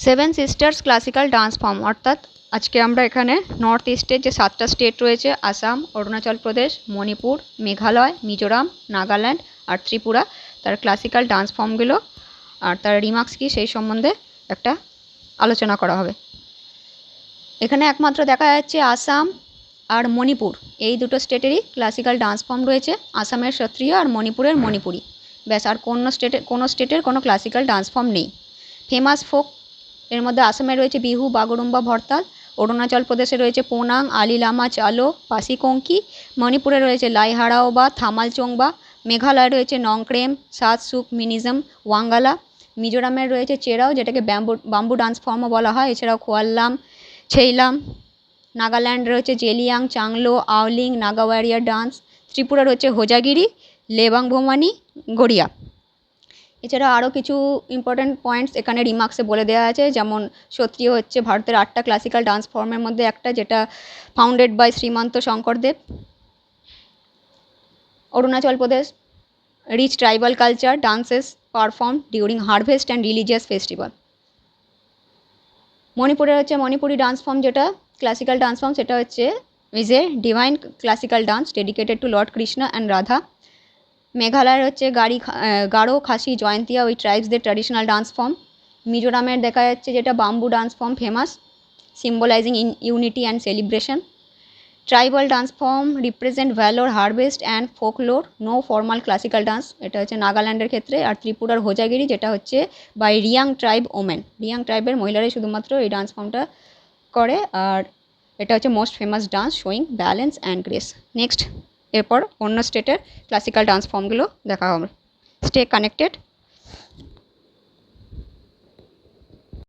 Seven sisters classical dance form অর্থাৎ আজকে আমরা এখানে নর্থ ইস্টের যে 7টা স্টেট রয়েছে আসাম, অরুণাচল প্রদেশ, মণিপুর, মেঘালয়, মিজোরাম, নাগাল্যান্ড আর ত্রিপুরা, তার ক্লাসিক্যাল ডান্স ফর্মগুলো আর তার রিমার্কস কি সেই সম্বন্ধে একটা আলোচনা করা হবে। এখানে একমাত্র দেখা যাচ্ছে আসাম আর মণিপুর, এই দুটো স্টেটেরই ক্লাসিক্যাল ডান্স ফর্ম রয়েছে। আসামের সত্রিয় আর মণিপুরের মণিপুরি, ব্যাস। আর কোনো স্টেটের কোনো ক্লাসিক্যাল ডান্স ফর্ম নেই। ফেমাস ফোক এর মধ্যে আসামে রয়েছে বিহু, বাগরুম্বা, ভরতাল। অরুণাচল প্রদেশে রয়েছে পোনাং, আলিলামা, চালো, পাসিকঙ্কি। মণিপুরে রয়েছে লাইহারাও বা থামাল চোংবা। মেঘালয়ে রয়েছে নংক্রেম, সাত সুক, মিনিজম, ওয়াঙ্গালা। মিজোরামের রয়েছে চেরাও, যেটাকে বাম্বু ডান্স ফর্মও বলা হয়। এছাড়াও খোয়াল্লাম, ছেইলাম। নাগাল্যান্ড রয়েছে জেলিয়াং, চাংলো, আওলিং, নাগা ওয়ারিয়ার ডান্স। ত্রিপুরা রয়েছে হোজাগিরি, লেবাং ভোমানি, গড়িয়া। এছাড়া আরও কিছু ইম্পর্ট্যান্ট পয়েন্টস এখানে রিমার্কসে বলে দেওয়া আছে, যেমন সত্রিয় হচ্ছে ভারতের 8টা ক্লাসিক্যাল ডান্স ফর্মের মধ্যে একটা, যেটা founded by Srimanta Sankardev. Arunachal Pradesh rich tribal culture, dances perform during harvest and religious festival. মণিপুরে হচ্ছে মণিপুরি ডান্স ফর্ম, যেটা ক্লাসিক্যাল ডান্স ফর্ম, সেটা হচ্ছে is a divine classical dance dedicated to lord Krishna and Radha. মেঘালয়ের হচ্ছে গারো, খাসি, জয়ন্তিয়া, ওই ট্রাইবসদের ট্র্যাডিশনাল ডান্স ফর্ম। মিজোরামের দেখা যাচ্ছে যেটা bamboo dance form famous, symbolising unity and celebration. Tribal dance form represent valour, harvest and folklore, no formal classical dance, এটা হচ্ছে নাগাল্যান্ডের ক্ষেত্রে। আর ত্রিপুরার হোজাগিরি, যেটা হচ্ছে by Reang tribe women, Reang ট্রাইবের মহিলারাই শুধুমাত্র এই ডান্স ফর্মটা করে। আর এটা হচ্ছে most famous dance showing balance and grace. Next এরপর অন্য স্টেটের ক্লাসিক্যাল ডান্স ফর্মগুলো দেখা হবে। Stay connected.